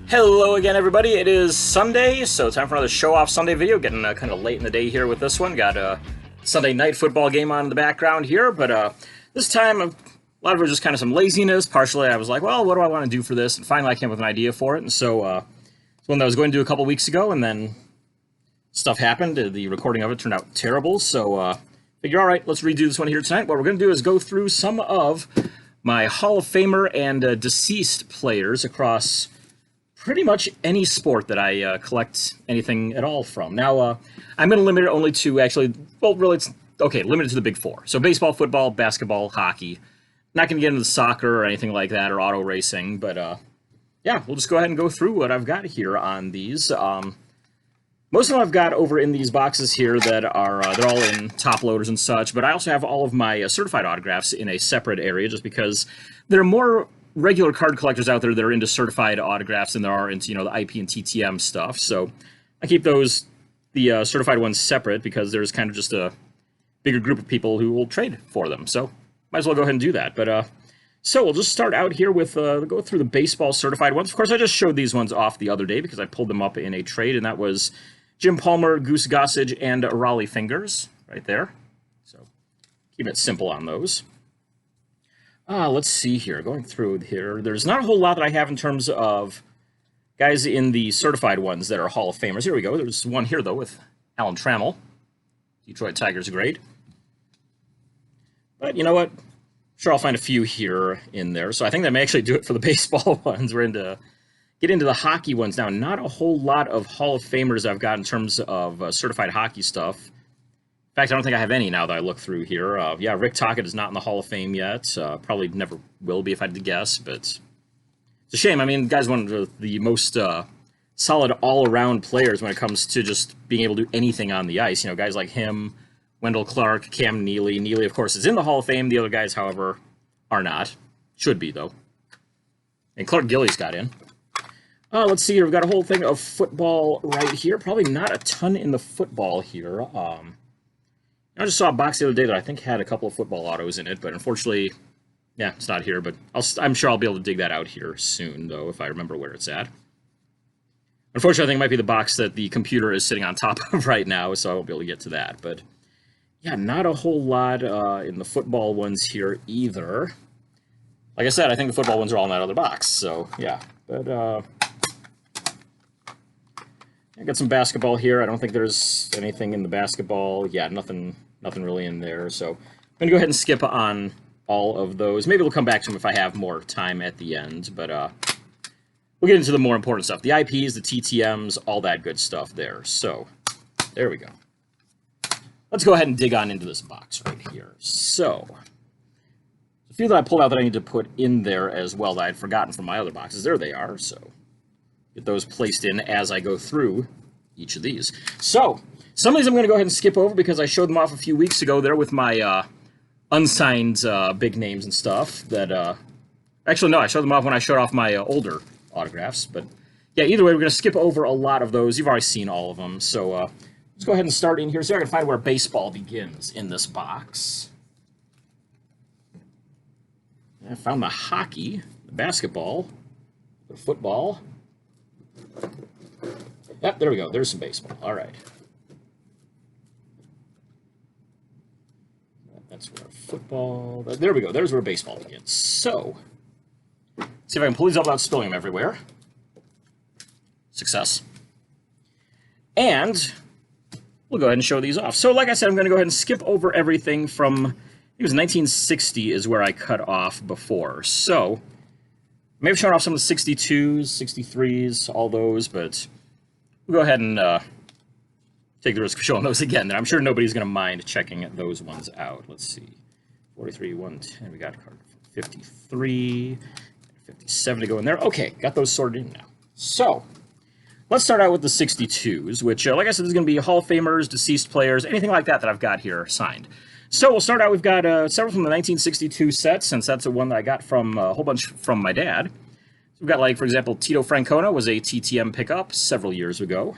Hello again, everybody. It is Sunday, so time for another show-off Sunday video. Getting kind of late in the day here with this one. Got a Sunday night football game on in the background here, but this time, a lot of it was just kind of some laziness. Partially, I was like, well, what do I want to do for this? And finally, I came up with an idea for it, and so it's one that I was going to do a couple weeks ago, and then stuff happened. The recording of it turned out terrible, so figure, all right, let's redo this one here tonight. What we're going to do is go through some of my Hall of Famer and deceased players across pretty much any sport that I collect anything at all from. Now, I'm going to limit it only to actually, well, really, it's, okay, limited to the big four. So baseball, football, basketball, hockey. Not going to get into soccer or anything like that, or auto racing, but yeah, we'll just go ahead and go through what I've got here on these. Most of them I've got over in these boxes here that are, they're all in top loaders and such, but I also have all of my certified autographs in a separate area just because there are more regular card collectors out there that are into certified autographs than there are into, you know, the IP and TTM stuff. So I keep those, the certified ones separate because there's kind of just a bigger group of people who will trade for them. So might as well go ahead and do that. But so we'll just start out here with, go through the baseball certified ones. Of course, I just showed these ones off the other day because I pulled them up in a trade, and that was Jim Palmer, Goose Gossage, and Raleigh Fingers right there. So keep it simple on those. Let's see here. Going through here, there's not a whole lot that I have in terms of guys in the certified ones that are Hall of Famers. Here we go. There's one here, though, with Alan Trammell. Detroit Tigers great. But you know what? Sure, I'll find a few here in there. So I think that may actually do it for the baseball ones. We're into get into the hockey ones now. Not a whole lot of Hall of Famers I've got in terms of certified hockey stuff. In fact, I don't think I have any now that I look through here. Yeah, Rick Tockett is not in the Hall of Fame yet. Probably never will be if I had to guess, but it's a shame. I mean, the guy's one of the most solid all-around players when it comes to just being able to do anything on the ice. You know, guys like him, Wendell Clark, Cam Neely. Neely, of course, is in the Hall of Fame. The other guys, however, are not. Should be, though. And Clark Gillies got in. Let's see here. We've got a whole thing of football right here. Probably not a ton in the football here. I just saw a box the other day that I think had a couple of football autos in it, but unfortunately, yeah, it's not here. But I'm sure I'll be able to dig that out here soon, though, if I remember where it's at. Unfortunately, I think it might be the box that the computer is sitting on top of right now, so I won't be able to get to that. But yeah, not a whole lot in the football ones here either. Like I said, I think the football ones are all in that other box, so yeah. But I got some basketball here. I don't think there's anything in the basketball. Yeah, nothing really in there. So I'm going to go ahead and skip on all of those. Maybe we'll come back to them if I have more time at the end. But we'll get into the more important stuff. The IPs, the TTMs, all that good stuff there. So there we go. Let's go ahead and dig on into this box right here. So a few that I pulled out that I need to put in there as well that I had forgotten from my other boxes. There they are. So get those placed in as I go through each of these. So some of these I'm going to go ahead and skip over because I showed them off a few weeks ago there with my unsigned big names and stuff. That actually, no, I showed them off when I showed off my older autographs. But yeah, either way, we're going to skip over a lot of those. You've already seen all of them. So let's go ahead and start in here. So I can find where baseball begins in this box. I found the hockey, the basketball, the football. Yep, there we go. There's some baseball. All right. That's where football... There we go. There's where baseball begins. So, see if I can pull these up without spilling them everywhere. Success. And we'll go ahead and show these off. So, like I said, I'm going to go ahead and skip over everything from... It was 1960 is where I cut off before. So, maybe showing off some of the 62s, 63s, all those, but we'll go ahead and take the risk of showing those again. I'm sure nobody's going to mind checking those ones out. Let's see. 43, 110. We got card 53, 57 to go in there. Okay, got those sorted in now. So, let's start out with the 62s, which, like I said, is going to be Hall of Famers, deceased players, anything like that that I've got here signed. So we'll start out, we've got several from the 1962 set, since that's the one that I got from a whole bunch from my dad. So we've got, like, for example, Tito Francona was a TTM pickup several years ago.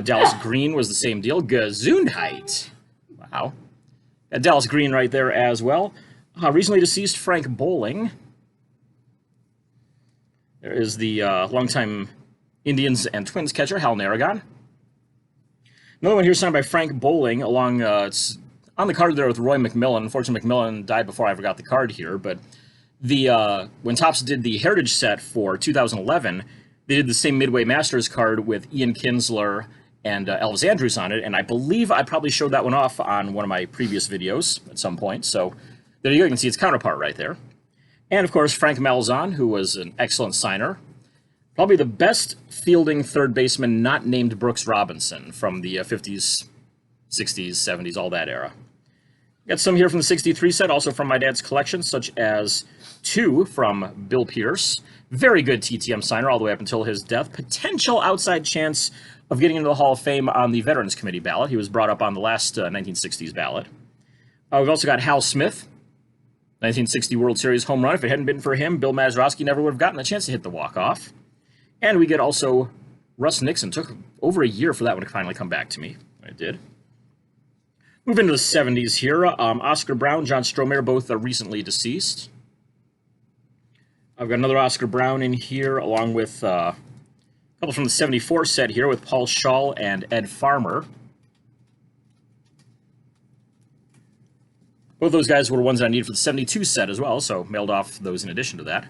Dallas Green was the same deal. Gesundheit. Wow. Got Dallas Green right there as well. Recently deceased Frank Bowling. There is the longtime Indians and Twins catcher, Hal Narragon. Another one here signed by Frank Bowling, along, it's on the card there with Roy McMillan. Unfortunately, McMillan died before I ever got the card here, but when Topps did the Heritage set for 2011, they did the same Midway Masters card with Ian Kinsler and Elvis Andrus on it, and I believe I probably showed that one off on one of my previous videos at some point, so there you go, you can see its counterpart right there. And of course, Frank Malzahn, who was an excellent signer. Probably the best fielding third baseman not named Brooks Robinson from the 50s, 60s, 70s, all that era. Got some here from the 63 set, also from my dad's collection, such as 2 from Bill Pierce. Very good TTM signer all the way up until his death. Potential outside chance of getting into the Hall of Fame on the Veterans Committee ballot. He was brought up on the last 1960s ballot. We've also got Hal Smith, 1960 World Series home run. If it hadn't been for him, Bill Mazeroski never would have gotten a chance to hit the walk-off. And we get also Russ Nixon. Took over a year for that one to finally come back to me. It did. Move into the 70s here. Oscar Brown, John Stromae, both are recently deceased. I've got another Oscar Brown in here, along with a couple from the 74 set here with Paul Schall and Ed Farmer. Both those guys were ones that I needed for the 72 set as well, so mailed off those in addition to that.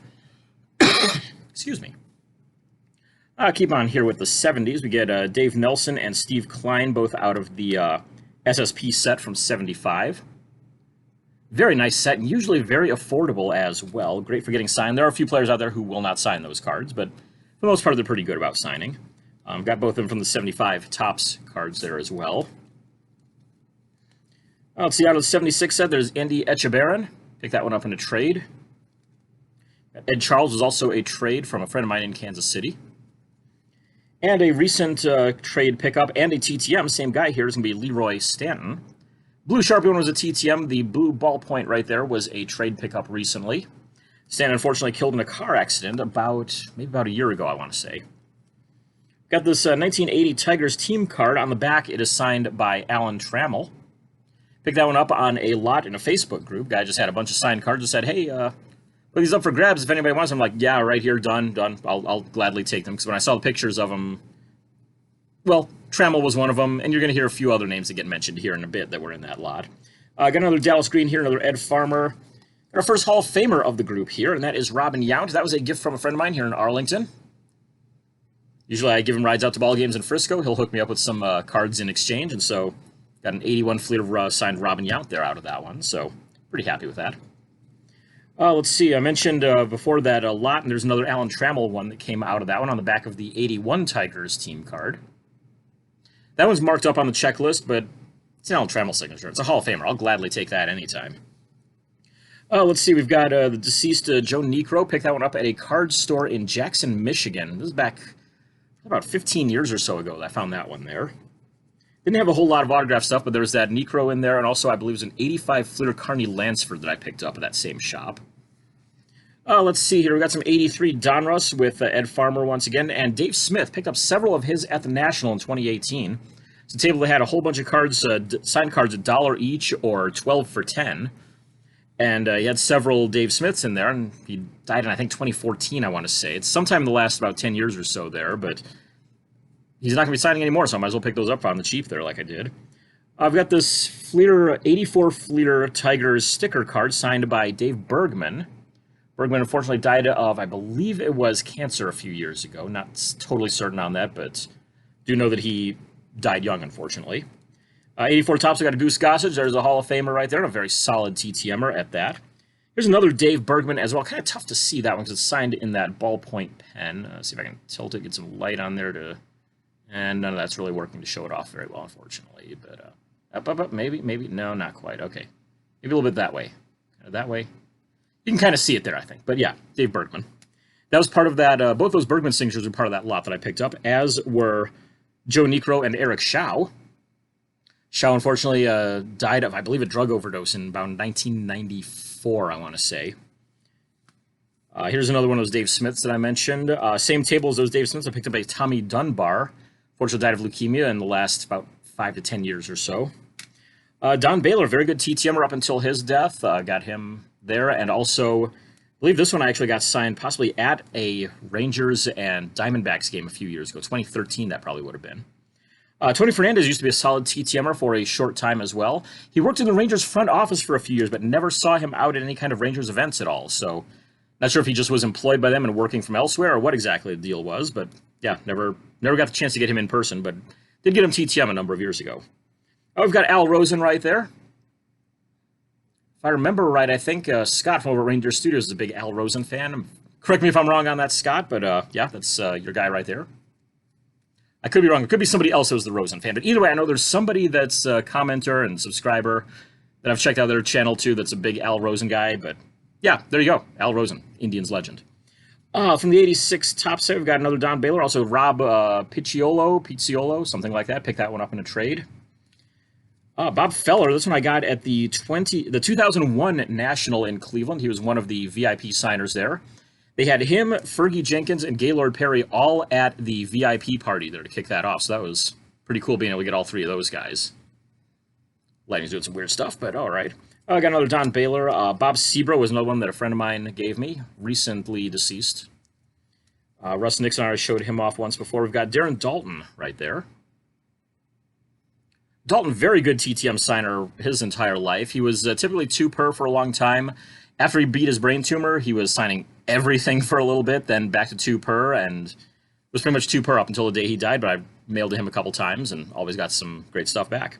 Excuse me. Keep on here with the 70s. We get Dave Nelson and Steve Klein, both out of the SSP set from 75. Very nice set, and usually very affordable as well. Great for getting signed. There are a few players out there who will not sign those cards, but for the most part, they're pretty good about signing. Got both of them from the 75 Topps cards there as well. Let's see, out of the 76 set, there's Andy Etchebarren. Pick that one up in a trade. Ed Charles was also a trade from a friend of mine in Kansas City. And a recent trade pickup and a TTM, same guy here, is going to be Leroy Stanton. Blue Sharpie one was a TTM. The blue ballpoint right there was a trade pickup recently. Stanton unfortunately killed in a car accident maybe about a year ago, I want to say. Got this 1980 Tigers team card. On the back, it is signed by Alan Trammell. Picked that one up on a lot in a Facebook group. Guy just had a bunch of signed cards and said, hey, put these up for grabs if anybody wants them. I'm like, yeah, right here, done. I'll gladly take them. Because when I saw the pictures of them, well, Trammell was one of them, and you're going to hear a few other names that get mentioned here in a bit that were in that lot. Got another Dallas Green here, another Ed Farmer. Our first Hall of Famer of the group here, and that is Robin Yount. That was a gift from a friend of mine here in Arlington. Usually I give him rides out to ball games in Frisco. He'll hook me up with some cards in exchange, and so got an 81 fleet of signed Robin Yount there out of that one, so pretty happy with that. Let's see, I mentioned before that a lot, and there's another Alan Trammell one that came out of that one on the back of the 81 Tigers team card. That one's marked up on the checklist, but it's an Alan Trammell signature. It's a Hall of Famer. I'll gladly take that anytime. Let's see, we've got the deceased Joe Niekro. Picked that one up at a card store in Jackson, Michigan. This is back about 15 years or so ago that I found that one there. Didn't have a whole lot of autograph stuff, but there was that Niekro in there, and also I believe it was an 85 Fleer Carney Lansford that I picked up at that same shop. Let's see here. We got some 83 Donruss with Ed Farmer once again, and Dave Smith picked up several of his at the National in 2018. It's a table that had a whole bunch of cards, signed cards, $1 each or 12 for 10. And he had several Dave Smiths in there, and he died in, I think, 2014, I want to say. It's sometime in the last about 10 years or so there, but he's not going to be signing anymore, so I might as well pick those up on the cheap there like I did. I've got this Fleer, 84 Fleer Tigers sticker card signed by Dave Bergman. Bergman unfortunately died of, I believe it was cancer a few years ago. Not totally certain on that, but do know that he died young, unfortunately. 84 Topps, we got a Goose Gossage. There's a Hall of Famer right there, and a very solid TTMer at that. Here's another Dave Bergman as well. Kind of tough to see that one because it's signed in that ballpoint pen. See if I can tilt it, get some light on there to... And none of that's really working to show it off very well, unfortunately. But up, maybe, no, not quite. Okay, maybe a little bit that way. That way. You can kind of see it there, I think. But yeah, Dave Bergman. That was part of that. Both those Bergman signatures were part of that lot that I picked up, as were Joe Niekro and Eric Schau. Schau, unfortunately, died of, I believe, a drug overdose in about 1994, I want to say. Here's another one of those Dave Smiths that I mentioned. Same table as those Dave Smiths. I picked up a Tommy Dunbar. Fortunately, died of leukemia in the last about 5 to 10 years or so. Don Baylor, very good TTMer up until his death. Got him there. And also believe this one I actually got signed possibly at a Rangers and Diamondbacks game a few years ago. 2013, that probably would have been. Tony Fernandez used to be a solid TTMer for a short time as well. He worked in the Rangers front office for a few years, but never saw him out at any kind of Rangers events at all. So, not sure if he just was employed by them and working from elsewhere or what exactly the deal was. But yeah, never got the chance to get him in person, but did get him TTM a number of years ago. Oh, we've got Al Rosen right there. If I remember right, I think Scott from over at Rangers Studios is a big Al Rosen fan. Correct me if I'm wrong on that, Scott, but yeah, that's your guy right there. I could be wrong. It could be somebody else who's the Rosen fan. But either way, I know there's somebody that's a commenter and subscriber that I've checked out their channel too that's a big Al Rosen guy. But yeah, there you go. Al Rosen, Indians legend. From the 86 top set, we've got another Don Baylor. Also Rob Picciolo, something like that. Picked that one up in a trade. Bob Feller, this one I got at the 2001 National in Cleveland. He was one of the VIP signers there. They had him, Fergie Jenkins, and Gaylord Perry all at the VIP party there to kick that off. So that was pretty cool being able to get all three of those guys. Lightning's doing some weird stuff, but all right. I got another Don Baylor. Bob Sebro was another one that a friend of mine gave me, recently deceased. Russ Nixon, I showed him off once before. We've got Darren Dalton right there. Dalton, very good TTM signer his entire life. He was typically 2 per for a long time. After he beat his brain tumor, he was signing everything for a little bit, then back to 2 per, and was pretty much 2 per up until the day he died, but I mailed to him a couple times and always got some great stuff back.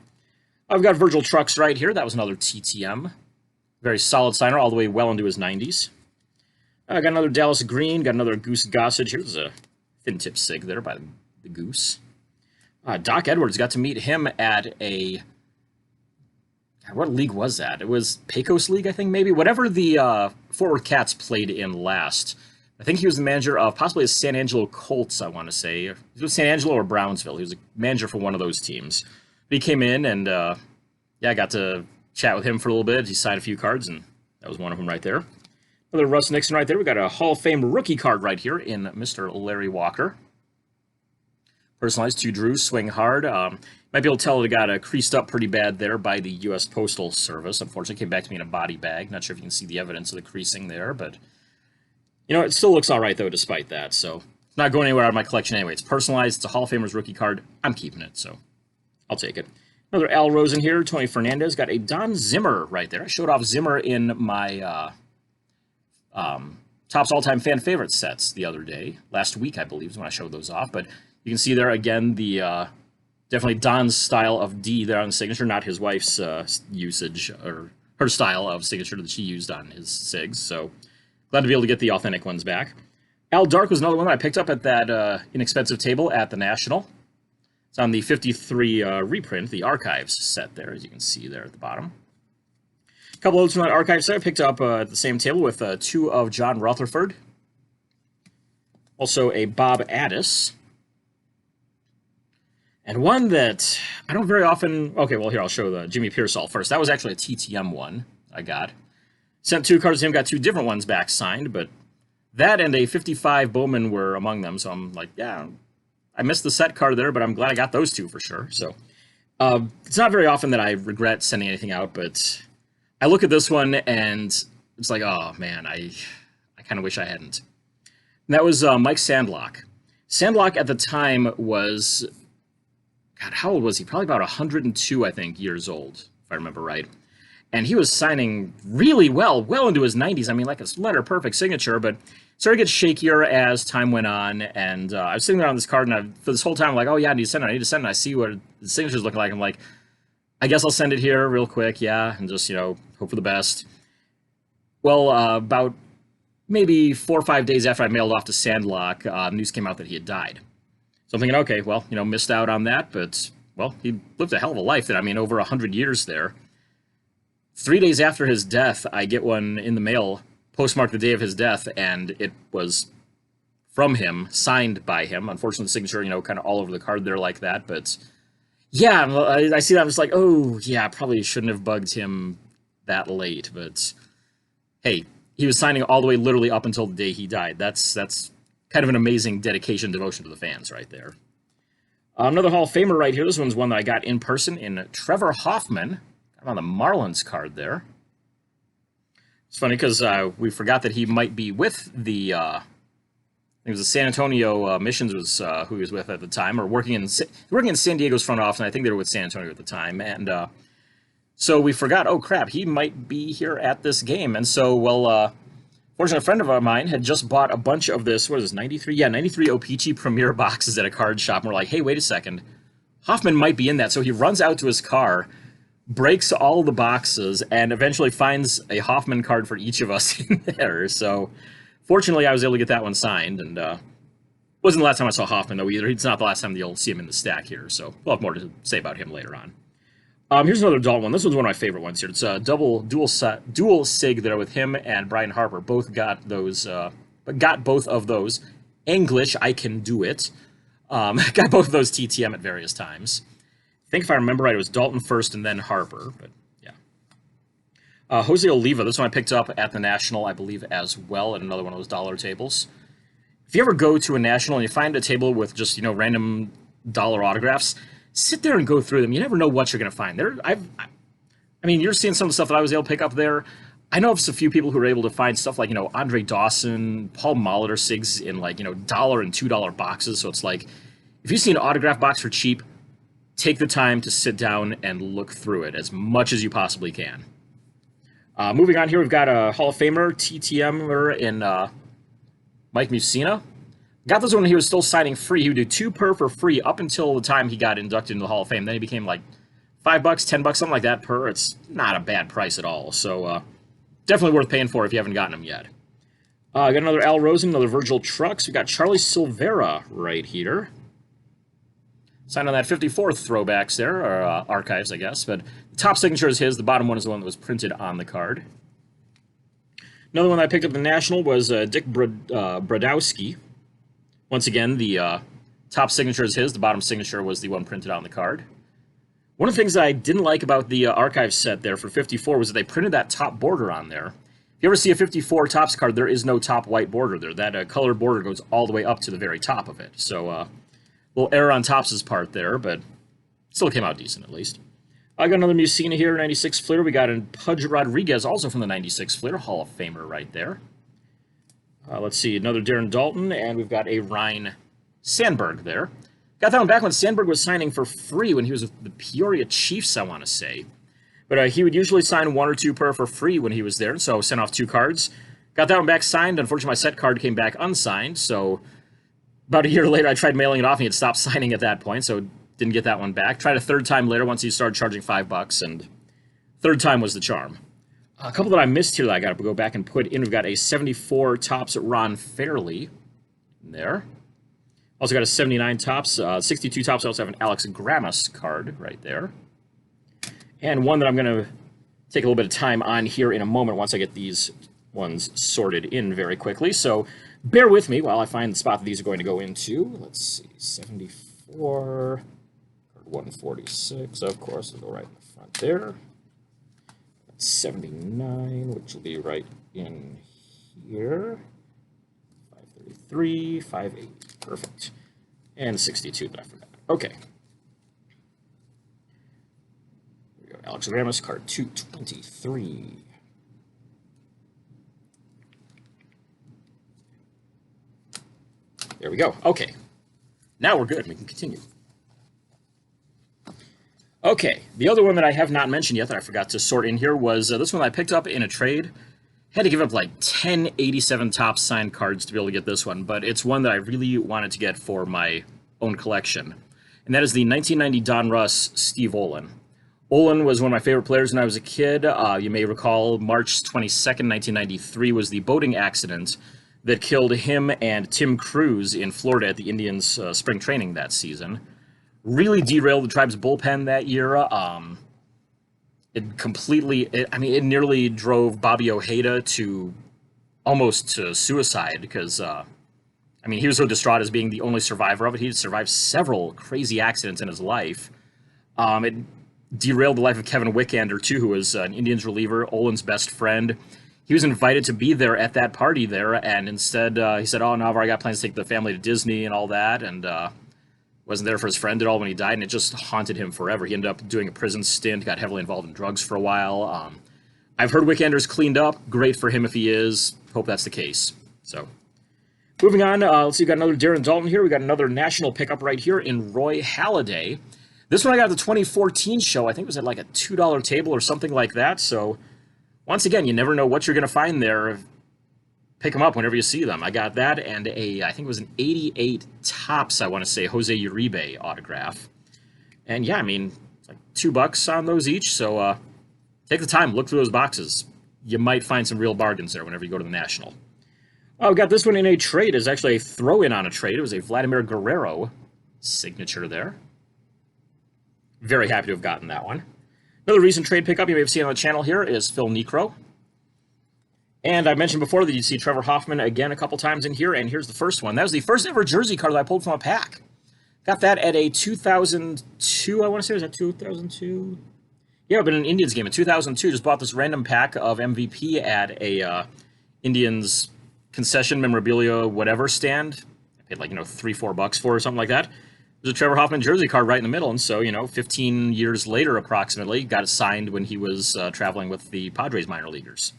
I've got Virgil Trucks right here. That was another TTM. Very solid signer, all the way well into his 90s. I got another Dallas Green, got another Goose Gossage. Here's a thin tip sig there by the Goose. Doc Edwards, got to meet him at a... what league was that? It was Pecos League, I think, maybe? Whatever the Fort Worth Cats played in last. I think he was the manager of possibly the San Angelo Colts, I want to say. It was San Angelo or Brownsville. He was a manager for one of those teams. But he came in and, yeah, I got to chat with him for a little bit. He signed a few cards, and that was one of them right there. Another Russ Nixon right there. We got a Hall of Fame rookie card right here in Mr. Larry Walker. Personalized to Drew, swing hard. Might be able to tell it got creased up pretty bad there by the U.S. Postal Service. Unfortunately, it came back to me in a body bag. Not sure if you can see the evidence of the creasing there, but you know, it still looks all right though, despite that. So it's not going anywhere out of my collection anyway. It's personalized. It's a Hall of Famers rookie card. I'm keeping it, so I'll take it. Another Al Rosen here. Tony Fernandez got a Don Zimmer right there. I showed off Zimmer in my Topps all-time fan favorite sets the other day. Last week, I believe, is when I showed those off, but you can see there again the definitely Don's style of D there on the signature, not his wife's usage or her style of signature that she used on his sigs. So glad to be able to get the authentic ones back. Al Dark was another one that I picked up at that inexpensive table at the National. It's on the 53 reprint, the Archives set there, as you can see there at the bottom. A couple others from that Archives set I picked up at the same table with 2 of John Rutherford. Also a Bob Addis. And one that I don't very often... Okay, well, here, I'll show the Jimmy Pearsall first. That was actually a TTM one I got. Sent 2 cards to him, got 2 different ones back signed, but that and a 55 Bowman were among them, so I'm like, yeah, I missed the set card there, but I'm glad I got those 2 for sure. So it's not very often that I regret sending anything out, but I look at this one, and it's like, oh, man, I kind of wish I hadn't. And that was Mike Sandlock. Sandlock at the time was... God, how old was he? Probably about 102, I think, years old, if I remember right. And he was signing really well into his 90s. I mean, like a letter-perfect signature, but started to get shakier as time went on. And I was sitting there on this card, and for this whole time, I'm like, oh, yeah, I need to send it. And I see what the signature's looking like. I'm like, I guess I'll send it here real quick, yeah, and just, you know, hope for the best. Well, about maybe 4 or 5 days after I mailed off to Sandlock, news came out that he had died. So I'm thinking, okay, well, you know, missed out on that, but, well, he lived a hell of a life. I mean, over 100 years there. 3 days after his death, I get one in the mail, postmarked the day of his death, and it was from him, signed by him. Unfortunately, the signature, you know, kind of all over the card there like that, but yeah, I see that, I'm just like, oh, yeah, probably shouldn't have bugged him that late, but hey, he was signing all the way literally up until the day he died. That's kind of an amazing dedication, devotion to the fans right there. Another Hall of Famer right here. This one's one that I got in person in Trevor Hoffman. Got on the Marlins card there. It's funny because we forgot that he might be with the. It was the San Antonio Missions was who he was with at the time, or working in San Diego's front office. And I think they were with San Antonio at the time, and so we forgot. Oh crap, he might be here at this game, and so fortunately, a friend of mine had just bought a bunch of this. What is this? 93? Yeah, 93 O-Pee-Chee Premier boxes at a card shop. And we're like, hey, wait a second, Hoffman might be in that. So he runs out to his car, breaks all the boxes, and eventually finds a Hoffman card for each of us in there. So fortunately, I was able to get that one signed, and wasn't the last time I saw Hoffman, though, either. It's not the last time you'll see him in the stack here, so we'll have more to say about him later on. Here's another Dalton one. This one's one of my favorite ones here. It's a dual sig there with him and Brian Harper. Both got those, got both of those. English, I can do it. Got both of those TTM at various times. I think if I remember right, it was Dalton first and then Harper, but yeah. Jose Oliva, this one I picked up at the National, I believe, as well, at another one of those dollar tables. If you ever go to a National and you find a table with just, random dollar autographs, sit there and go through them. You never know what you're going to find. You're seeing some of the stuff that I was able to pick up there. I know of a few people who are able to find stuff like, Andre Dawson, Paul Molitor SIGs in $1 and $2 boxes. So it's like, if you see an autograph box for cheap, take the time to sit down and look through it as much as you possibly can. Moving on here, we've got a Hall of Famer, TTMer in Mike Mussina. Got this one when he was still signing free. He would do 2 per for free up until the time he got inducted into the Hall of Fame. Then he became like $5, $10, something like that per. It's not a bad price at all. So definitely worth paying for if you haven't gotten them yet. Got another Al Rosen, another Virgil Trucks. We got Charlie Silvera right here. Signed on that 54th throwbacks there, or archives, I guess. But the top signature is his. The bottom one is the one that was printed on the card. Another one that I picked up in the National was Dick Brodowski. Once again, the top signature is his. The bottom signature was the one printed on the card. One of the things that I didn't like about the archive set there for 54 was that they printed that top border on there. If you ever see a 54 Topps card, there is no top white border there. That colored border goes all the way up to the very top of it. So, little error on Topps' part there, but still came out decent at least. I got another Mussina here, 96 Fleer. We got a Pudge Rodriguez, also from the 96 Fleer, Hall of Famer right there. Let's see, another Darren Dalton, and we've got a Ryan Sandberg there. Got that one back when Sandberg was signing for free when he was with the Peoria Chiefs, I want to say. But he would usually sign 1 or 2 per for free when he was there, so sent off 2 cards. Got that one back signed. Unfortunately, my set card came back unsigned, so about a year later, I tried mailing it off, and he had stopped signing at that point, so didn't get that one back. Tried a third time later once he started charging $5, and third time was the charm. A couple that I missed here that I got to go back and put in. We've got a 74 Topps Ron Fairley in there. Also got a 79 Topps, 62 Topps. I also have an Alex Grammas card right there. And one that I'm going to take a little bit of time on here in a moment once I get these ones sorted in very quickly. So bear with me while I find the spot that these are going to go into. Let's see, 74, 146, of course, it'll go right in the front there. 79, which will be right in here. 533, 580, perfect. And 62 that I forgot. Okay. Here we go. Alex Ramos, card 223. There we go. Okay. Now we're good. We can continue. Okay, the other one that I have not mentioned yet that I forgot to sort in here was this one I picked up in a trade. Had to give up like 10 87 Topps signed cards to be able to get this one, but it's one that I really wanted to get for my own collection. And that is the 1990 Don Russ Steve Olin. Olin was one of my favorite players when I was a kid. You may recall March 22nd, 1993 was the boating accident that killed him and Tim Cruz in Florida at the Indians' spring training that season. Really derailed the Tribe's bullpen that year. It nearly drove Bobby Ojeda to almost to suicide because, he was so distraught as being the only survivor of it. He had survived several crazy accidents in his life. It derailed the life of Kevin Wikander, too, who was an Indians reliever, Olin's best friend. He was invited to be there at that party there, and instead he said, oh, no, I've already got plans to take the family to Disney and all that, and wasn't there for his friend at all when he died, and it just haunted him forever. He ended up doing a prison stint, got heavily involved in drugs for a while. I've heard Wikander's cleaned up. Great for him if he is. Hope that's the case. So, moving on, let's see, we got another Darren Dalton here. We got another national pickup right here in Roy Halladay. This one I got at the 2014 show. I think it was at like a $2 table or something like that. So, once again, you never know what you're going to find there. Pick them up whenever you see them. I got that and I think it was an 88 Topps, I want to say, Jose Uribe autograph. And yeah, I mean, it's like $2 on those each. So, take the time, look through those boxes. You might find some real bargains there whenever you go to the National. Oh, we got this one in a trade. It's actually a throw-in on a trade. It was a Vladimir Guerrero signature there. Very happy to have gotten that one. Another recent trade pickup you may have seen on the channel here is Phil Niekro. And I mentioned before that you'd see Trevor Hoffman again a couple times in here, and here's the first one. That was the first ever jersey card that I pulled from a pack. Got that at a 2002, I want to say. Was that 2002? Yeah, but in an Indians game in 2002, just bought this random pack of MVP at a Indians concession memorabilia whatever stand. I paid like, $3-4 for it or something like that. There's a Trevor Hoffman jersey card right in the middle, and so, 15 years later approximately, got it signed when he was traveling with the Padres minor leaguers.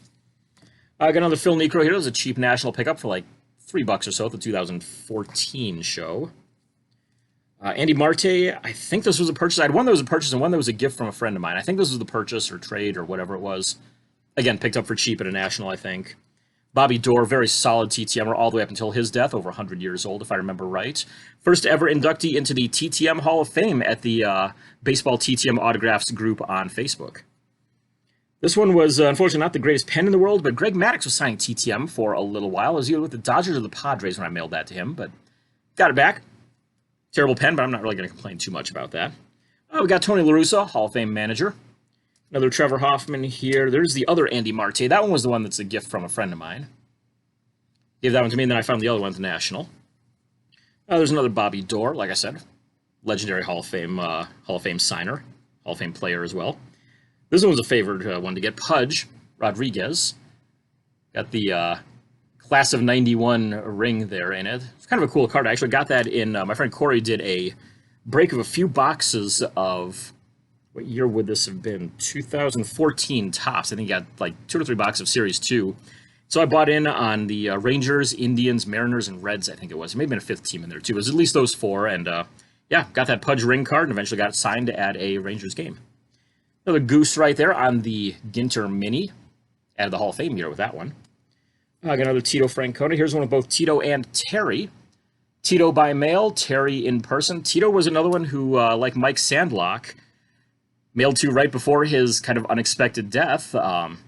I got another Phil Niekro here. It was a cheap national pickup for like $3 or so at the 2014 show. Andy Marte, I think this was a purchase. I had one that was a purchase and one that was a gift from a friend of mine. I think this was the purchase or trade or whatever it was. Again, picked up for cheap at a national, I think. Bobby Doerr, very solid TTMer all the way up until his death, over 100 years old, if I remember right. First ever inductee into the TTM Hall of Fame at the Baseball TTM Autographs group on Facebook. This one was, unfortunately, not the greatest pen in the world, but Greg Maddux was signing TTM for a little while. I was either with the Dodgers or the Padres when I mailed that to him, but got it back. Terrible pen, but I'm not really going to complain too much about that. We got Tony Larussa, Hall of Fame manager. Another Trevor Hoffman here. There's the other Andy Marte. That one was the one that's a gift from a friend of mine. Gave that one to me, and then I found the other one at the National. There's another Bobby Doerr, like I said. Legendary Hall of Fame signer. Hall of Fame player as well. This one was a favored one to get. Pudge Rodriguez. Got the Class of 91 ring there in it. It's kind of a cool card. I actually got that in, my friend Corey did a break of a few boxes of, what year would this have been? 2014 Topps. I think he got like 2 or 3 boxes of Series 2. So I bought in on the Rangers, Indians, Mariners, and Reds, I think it was. It may have been a 5th team in there too. It was at least those 4. And yeah, got that Pudge ring card and eventually got it signed at a Rangers game. Another goose right there on the Ginter Mini. Added the Hall of Fame here with that one. I got another Tito Francona. Here's one with both Tito and Terry. Tito by mail, Terry in person. Tito was another one who, like Mike Sandlock, mailed to right before his kind of unexpected death. And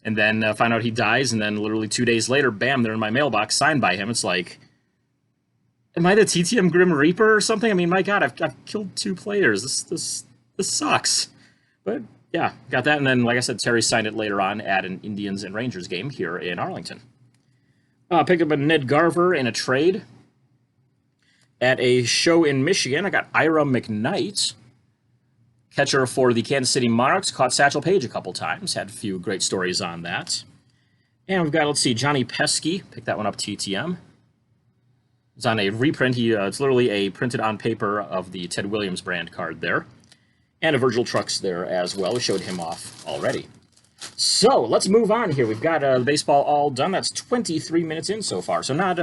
then find out he dies, and then literally 2 days later, bam, they're in my mailbox, signed by him. It's like, am I the TTM Grim Reaper or something? I mean, my God, I've killed 2 players. This sucks. But yeah, got that. And then, like I said, Terry signed it later on at an Indians and Rangers game here in Arlington. Picked up a Ned Garver in a trade. At a show in Michigan, I got Ira McKnight, catcher for the Kansas City Monarchs. Caught Satchel Paige a couple times. Had a few great stories on that. And we've got, let's see, Johnny Pesky. Picked that one up, TTM. It's on a reprint. It's literally a printed on paper of the Ted Williams brand card there. And a Virgil Trucks there as well. We showed him off already. So, let's move on here. We've got the baseball all done. That's 23 minutes in so far. So not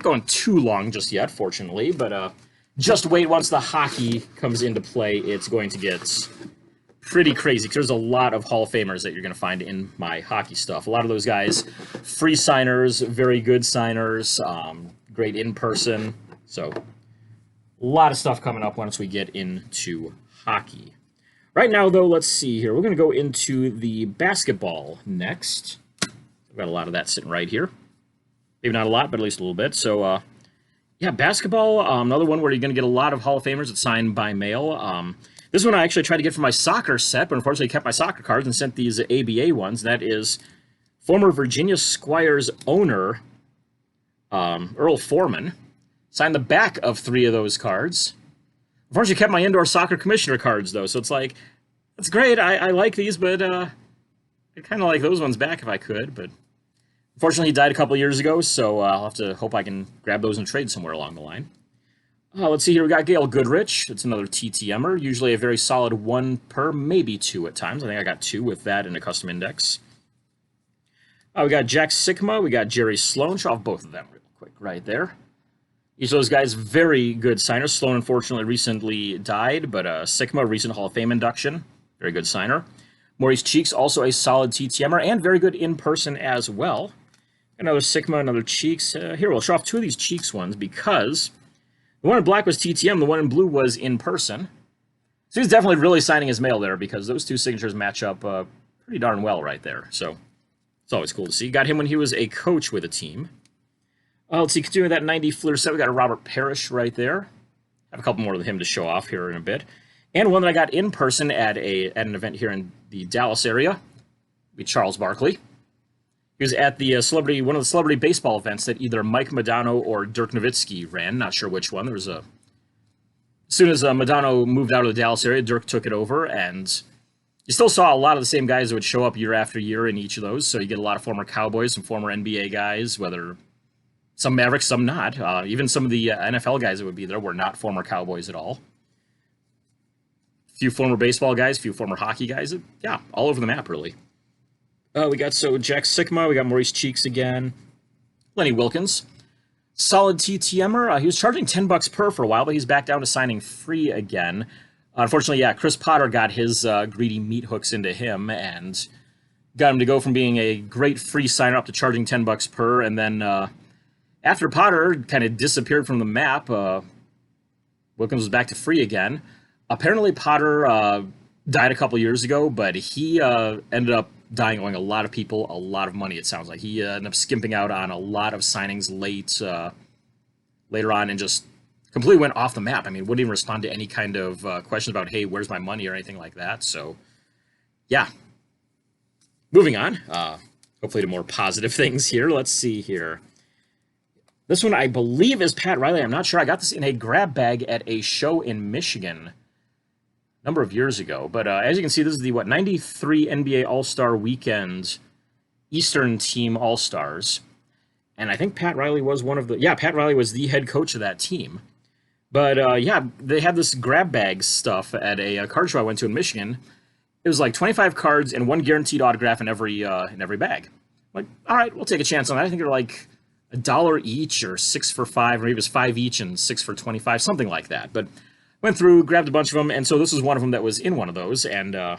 going too long just yet, fortunately. But just wait, once the hockey comes into play, it's going to get pretty crazy. Because there's a lot of Hall of Famers that you're going to find in my hockey stuff. A lot of those guys, free signers, very good signers, great in person. So, a lot of stuff coming up once we get into hockey. Right now, though, let's see here. We're going to go into the basketball next. I've got a lot of that sitting right here. Maybe not a lot, but at least a little bit. So, yeah, basketball, another one where you're going to get a lot of Hall of Famers that sign by mail. This one I actually tried to get for my soccer set, but unfortunately kept my soccer cards and sent these ABA ones. That is former Virginia Squires owner, Earl Foreman. Signed the back of 3 of those cards. Unfortunately, kept my indoor soccer commissioner cards, though, so it's like, that's great, I like these, but I kind of like those ones back if I could, but unfortunately, he died a couple years ago, so I'll have to hope I can grab those and trade somewhere along the line. Let's see here. We got Gail Goodrich. It's another TTMer. Usually a very solid 1 per, maybe 2 at times. I think I got 2 with that in a custom index. We got Jack Sikma. We got Jerry Sloan. Show off both of them real quick right there. Each of those guys, very good signers. Sloan, unfortunately, recently died, but Sikma, recent Hall of Fame induction. Very good signer. Maurice Cheeks, also a solid TTMer, and very good in person as well. Another Sikma, another Cheeks. Here, we'll show off 2 of these Cheeks ones because the one in black was TTM, the one in blue was in person. So he's definitely really signing his mail there because those 2 signatures match up pretty darn well right there. So it's always cool to see. Got him when he was a coach with a team. Let's see, continuing that 90 Fleer set, we got a Robert Parrish right there. Have a couple more of him to show off here in a bit. And one that I got in person at an event here in the Dallas area. Be Charles Barkley. He was at the one of the celebrity baseball events that either Mike Modano or Dirk Nowitzki ran. Not sure which one. As soon as Modano moved out of the Dallas area, Dirk took it over, and you still saw a lot of the same guys that would show up year after year in each of those. So you get a lot of former Cowboys, some former NBA guys, whether some Mavericks, some not. Even some of the NFL guys that would be there were not former Cowboys at all. Few former baseball guys, few former hockey guys. Yeah, all over the map, really. We got Jack Sikma, we got Maurice Cheeks again. Lenny Wilkins. Solid TTMer. He was charging $10 per for a while, but he's back down to signing free again. Unfortunately, yeah, Chris Potter got his greedy meat hooks into him and got him to go from being a great free signer up to charging $10 per. And then after Potter kind of disappeared from the map, Wilkins was back to free again. Apparently, Potter died a couple years ago, but he ended up dying owing a lot of people a lot of money, it sounds like. He ended up skimping out on a lot of signings later on and just completely went off the map. I mean, wouldn't even respond to any kind of questions about, hey, where's my money or anything like that. So, yeah. Moving on. Hopefully to more positive things here. Let's see here. This one, I believe, is Pat Riley. I'm not sure. I got this in a grab bag at a show in Michigan a number of years ago. But as you can see, this is the, 93 NBA All-Star Weekend Eastern Team All-Stars. And I think Pat Riley was one of the... Yeah, Pat Riley was the head coach of that team. But, yeah, they had this grab bag stuff at a card show I went to in Michigan. It was like 25 cards and 1 guaranteed autograph in every bag. Like, all right, we'll take a chance on that. I think they're like $1 each or 6 for $5, or maybe it was 5 each and 6 for $25, something like that. But went through, grabbed a bunch of them, and so this was one of them that was in one of those. And like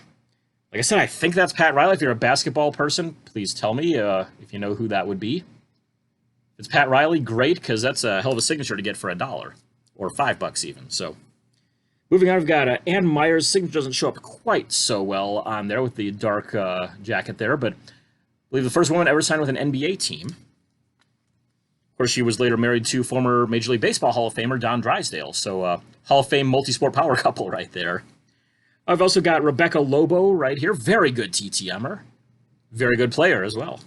I said, I think that's Pat Riley. If you're a basketball person, please tell me if you know who that would be. If it's Pat Riley, great, because that's a hell of a signature to get for $1 or $5 even. So moving on, we've got Ann Myers. Signature doesn't show up quite so well on there with the dark jacket there, but I believe the first woman ever signed with an NBA team. Of course, she was later married to former Major League Baseball Hall of Famer Don Drysdale. So Hall of Fame multi-sport power couple right there. I've also got Rebecca Lobo right here. Very good TTMer. Very good player as well.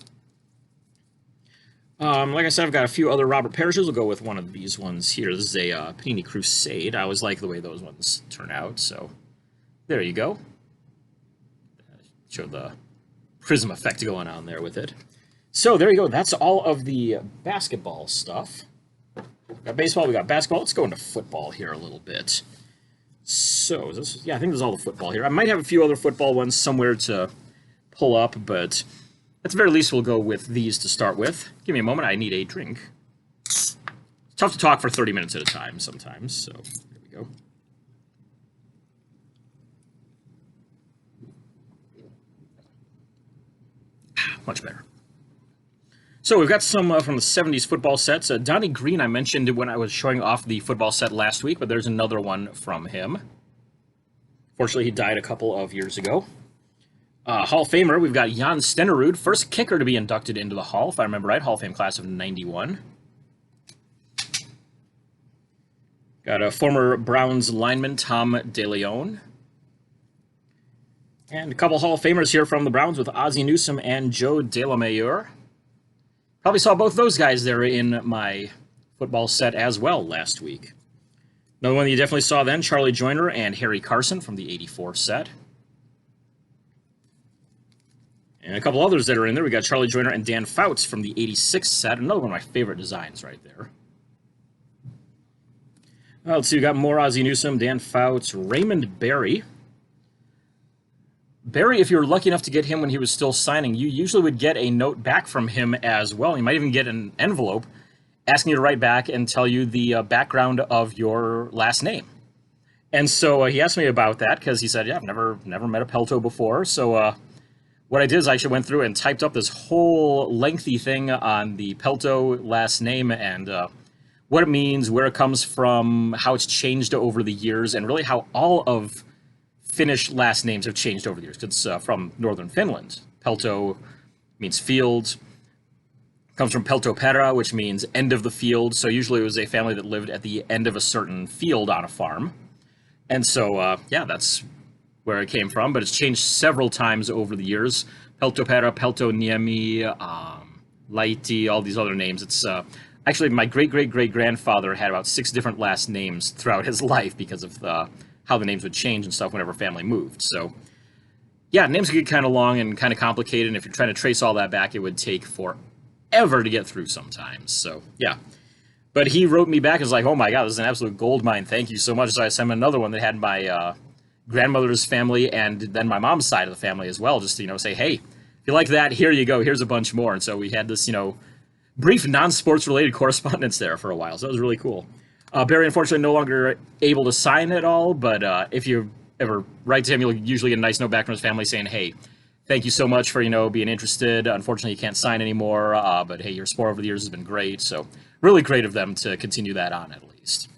Like I said, I've got a few other Robert Parishes. We'll go with one of these ones here. This is a Panini Crusade. I always like the way those ones turn out. So there you go. Show the prism effect going on there with it. So there you go. That's all of the basketball stuff. We got baseball, we got basketball. Let's go into football here a little bit. So this, yeah, I think this is all the football here. I might have a few other football ones somewhere to pull up, but at the very least, we'll go with these to start with. Give me a moment. I need a drink. It's tough to talk for 30 minutes at a time sometimes, so there we go. Much better. So we've got some from the 70s football sets. Donnie Green I mentioned when I was showing off the football set last week, but there's another one from him. Fortunately, he died a couple of years ago. Hall of Famer, we've got Jan Stenerud, first kicker to be inducted into the Hall, if I remember right, Hall of Fame class of 91. Got a former Browns lineman, Tom DeLeon. And a couple Hall of Famers here from the Browns with Ozzie Newsome and Joe DeLaMayor. Probably saw both those guys there in my football set as well last week. Another one that you definitely saw then, Charlie Joyner and Harry Carson from the 84 set. And a couple others that are in there. We got Charlie Joyner and Dan Fouts from the 86 set. Another one of my favorite designs right there. Let's see, we got more Ozzie Newsome, Dan Fouts, Raymond Berry. Berry, if you were lucky enough to get him when he was still signing, you usually would get a note back from him as well. You might even get an envelope asking you to write back and tell you the background of your last name. And so he asked me about that because he said, yeah, I've never met a Pelto before. So what I did is I actually went through and typed up this whole lengthy thing on the Pelto last name and what it means, where it comes from, how it's changed over the years, and really how all of Finnish last names have changed over the years. It's from northern Finland. Pelto means field. Comes from Peltoperä, which means end of the field. So usually it was a family that lived at the end of a certain field on a farm. And so, yeah, that's where it came from. But it's changed several times over the years. Peltoperä, Peltoniemi, Laiti, all these other names. It's actually my great-great-great-grandfather had about 6 different last names throughout his life because of how the names would change and stuff whenever family moved. So, yeah, names get kind of long and kind of complicated. And if you're trying to trace all that back, it would take forever to get through sometimes. So, yeah. But he wrote me back and was like, oh my God, this is an absolute gold mine. Thank you so much. So I sent him another one that had my grandmother's family and then my mom's side of the family as well. Just to, say, hey, if you like that, here you go. Here's a bunch more. And so we had this, brief non-sports related correspondence there for a while. So that was really cool. Barry, unfortunately, no longer able to sign at all. But if you ever write to him, you'll usually get a nice note back from his family saying, hey, thank you so much for, being interested. Unfortunately, you can't sign anymore. But hey, your support over the years has been great. So really great of them to continue that on, at least.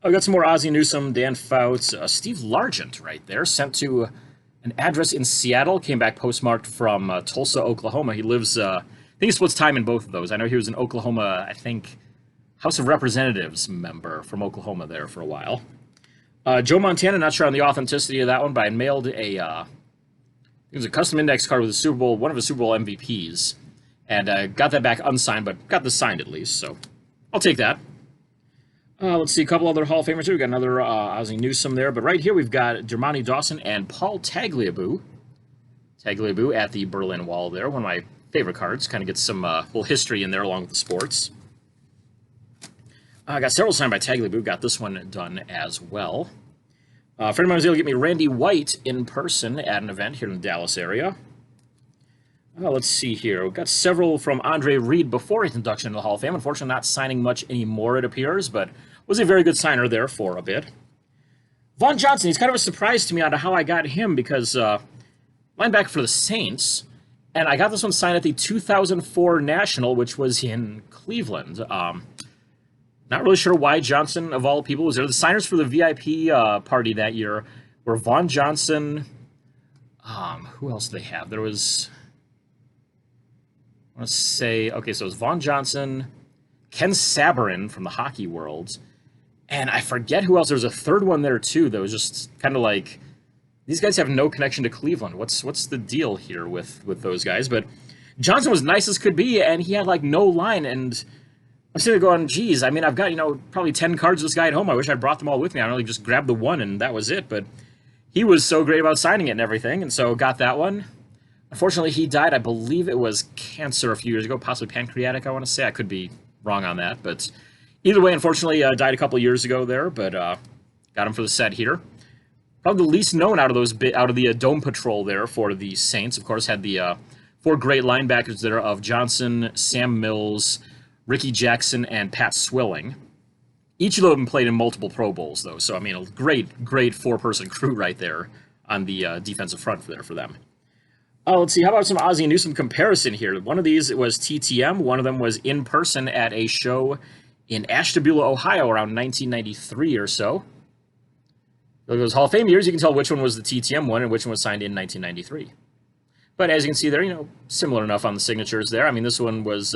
I got some more Ozzie Newsome, Dan Fouts, Steve Largent right there, sent to an address in Seattle, came back postmarked from Tulsa, Oklahoma. He lives, I think he splits time in both of those. I know he was an Oklahoma, I think, House of Representatives member from Oklahoma there for a while. Joe Montana, not sure on the authenticity of that one, but I mailed it was a custom index card with a Super Bowl, one of the Super Bowl MVPs. And got that back unsigned, but got this signed at least, so I'll take that. Let's see, a couple other Hall of Famers here. We got another Ozzie Newsome there, but right here we've got Dermani Dawson and Paul Tagliabue. Tagliabue at the Berlin Wall there, one of my favorite cards. Kind of gets some little history in there along with the sports. I got several signed by Tagliabue. Got this one done as well. A friend of mine was able to get me Randy White in person at an event here in the Dallas area. Let's see here. We've got several from Andre Reed before his induction into the Hall of Fame. Unfortunately, not signing much anymore, it appears, but was a very good signer there for a bit. Vaughn Johnson, he's kind of a surprise to me on how I got him because linebacker for the Saints, and I got this one signed at the 2004 National, which was in Cleveland. Not really sure why Johnson, of all people, was there. The signers for the VIP party that year were Vaughn Johnson. Who else did they have? There was... I want to say, okay, so it was Vaughn Johnson, Ken Saberin from the hockey world, and I forget who else. There was a third one there, too, that was just kind of like, these guys have no connection to Cleveland. What's the deal here with those guys? But Johnson was nice as could be, and he had, no line, and I'm sitting there going, geez, I mean, I've got, probably 10 cards of this guy at home. I wish I brought them all with me. I only just grabbed the one, and that was it, but he was so great about signing it and everything, and so got that one. Unfortunately, he died, I believe it was cancer a few years ago, possibly pancreatic, I want to say. I could be wrong on that, but either way, unfortunately, died a couple years ago there, but got him for the set here. Probably the least known out of the Dome Patrol there for the Saints. Of course, had the 4 great linebackers there of Johnson, Sam Mills, Ricky Jackson, and Pat Swilling. Each of them played in multiple Pro Bowls, though, so, I mean, a great 4-person crew right there on the defensive front there for them. Let's see, how about some Ozzie Newsome comparison here? One of these was TTM. One of them was in person at a show in Ashtabula, Ohio around 1993 or so. Those Hall of Fame years, you can tell which one was the TTM one and which one was signed in 1993. But as you can see there, similar enough on the signatures there. I mean, this one was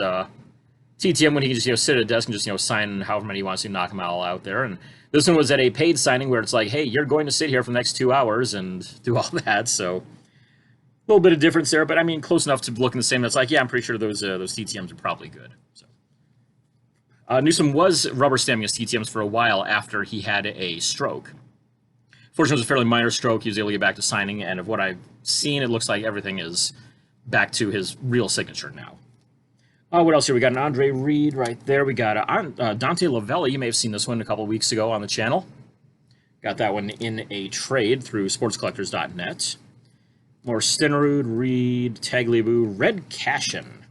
TTM when he can just, sit at a desk and just, sign however many he wants to, knock them all out there. And this one was at a paid signing where it's like, hey, you're going to sit here for the next 2 hours and do all that, so... A little bit of difference there, but I mean, close enough to looking the same. That's like, yeah, I'm pretty sure those TTMs are probably good. So, Newsome was rubber stamping his TTMs for a while after he had a stroke. Fortunately, it was a fairly minor stroke. He was able to get back to signing, and of what I've seen, it looks like everything is back to his real signature now. What else here? We got an Andre Reed right there. We got Dante Lavelli. You may have seen this one a couple weeks ago on the channel. Got that one in a trade through sportscollectors.net. More Stenerud, Reed, Tagliabue, Red Cashin.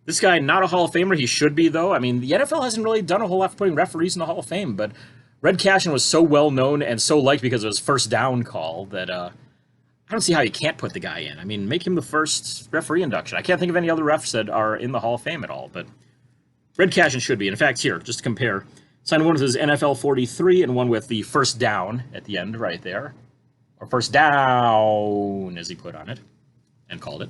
This guy, not a Hall of Famer. He should be, though. I mean, the NFL hasn't really done a whole lot for putting referees in the Hall of Fame, but Red Cashin was so well known and so liked because of his first down call that I don't see how you can't put the guy in. I mean, make him the first referee induction. I can't think of any other refs that are in the Hall of Fame at all, but Red Cashin should be. In fact, here, just to compare, signed one with his NFL 43 and one with the first down at the end right there. Or first down, as he put on it and called it.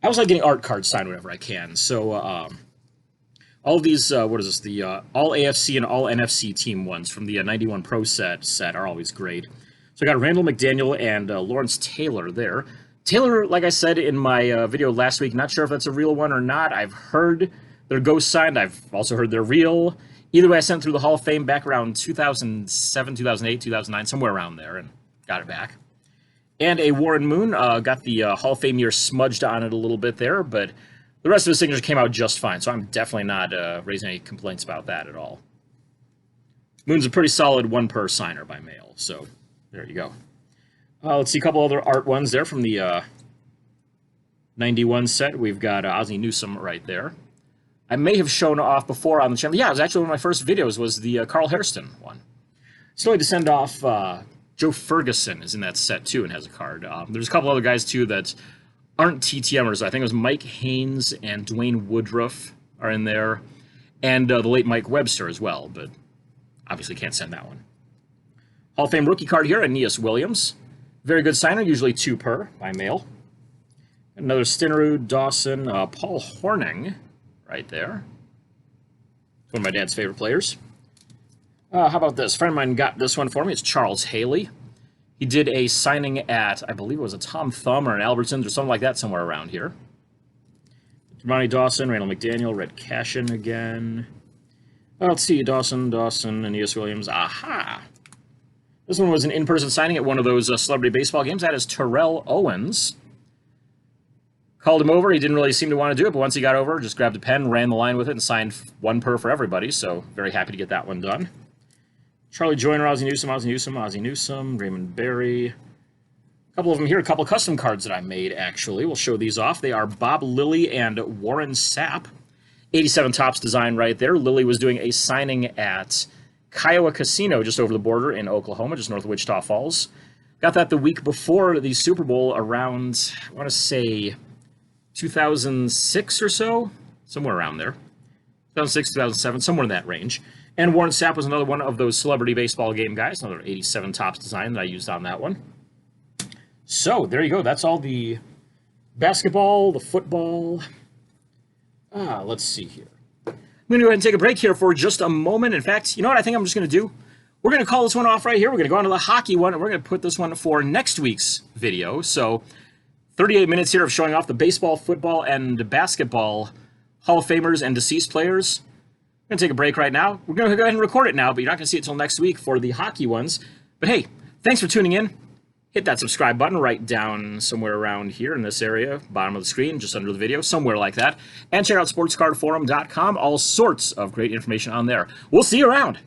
I always like getting art cards signed whenever I can. So all of these, what is this? The all AFC and all NFC team ones from the 91 Pro set are always great. So I got Randall McDaniel and Lawrence Taylor there. Taylor, like I said in my video last week, not sure if that's a real one or not. I've heard they're ghost signed. I've also heard they're real. Either way, I sent through the Hall of Fame back around 2007, 2008, 2009, somewhere around there, and got it back. And a Warren Moon, got the Hall of Fame year smudged on it a little bit there, but the rest of the signatures came out just fine, so I'm definitely not raising any complaints about that at all. Moon's a pretty solid one per signer by mail, so there you go. Let's see a couple other art ones there from the 91 set. We've got Ozzie Newsome right there. I may have shown off before on the channel. Yeah, it was actually one of my first videos was the Carl Hairston one. Still need to send off Joe Ferguson is in that set too and has a card. There's a couple other guys too that aren't TTMers. I think it was Mike Haynes and Dwayne Woodruff are in there. And the late Mike Webster as well, but obviously can't send that one. Hall of Fame rookie card here, Aeneas Williams. Very good signer, usually 2 per by mail. Another Stenerud, Dawson, Paul Hornung right there. One of my dad's favorite players. How about this? A friend of mine got this one for me. It's Charles Haley. He did a signing at, I believe it was a Tom Thumb or an Albertsons or something like that somewhere around here. Ronnie Dawson, Randall McDaniel, Red Cashin again. Let's see, Dawson, Aeneas Williams. Aha! This one was an in-person signing at one of those celebrity baseball games. That is Terrell Owens. Called him over. He didn't really seem to want to do it, but once he got over, just grabbed a pen, ran the line with it, and signed 1 per for everybody. So very happy to get that one done. Charlie Joyner, Ozzie Newsome, Raymond Berry. A couple of them here, a couple of custom cards that I made, actually. We'll show these off. They are Bob Lilly and Warren Sapp. 87 Topps design right there. Lilly was doing a signing at Kiowa Casino just over the border in Oklahoma, just north of Wichita Falls. Got that the week before the Super Bowl around, I want to say, 2006 or so? Somewhere around there. 2006, 2007, somewhere in that range. And Warren Sapp was another one of those celebrity baseball game guys, another 87 Topps design that I used on that one. So, there you go. That's all the basketball, the football. Let's see here. I'm going to go ahead and take a break here for just a moment. In fact, you know what I think I'm just going to do? We're going to call this one off right here. We're going to go on to the hockey one, and we're going to put this one for next week's video. So, 38 minutes here of showing off the baseball, football, and basketball Hall of Famers and deceased players. We're going to take a break right now. We're going to go ahead and record it now, but you're not going to see it until next week for the hockey ones. But hey, thanks for tuning in. Hit that subscribe button right down somewhere around here in this area, bottom of the screen, just under the video, somewhere like that. And check out sportscardforum.com. All sorts of great information on there. We'll see you around.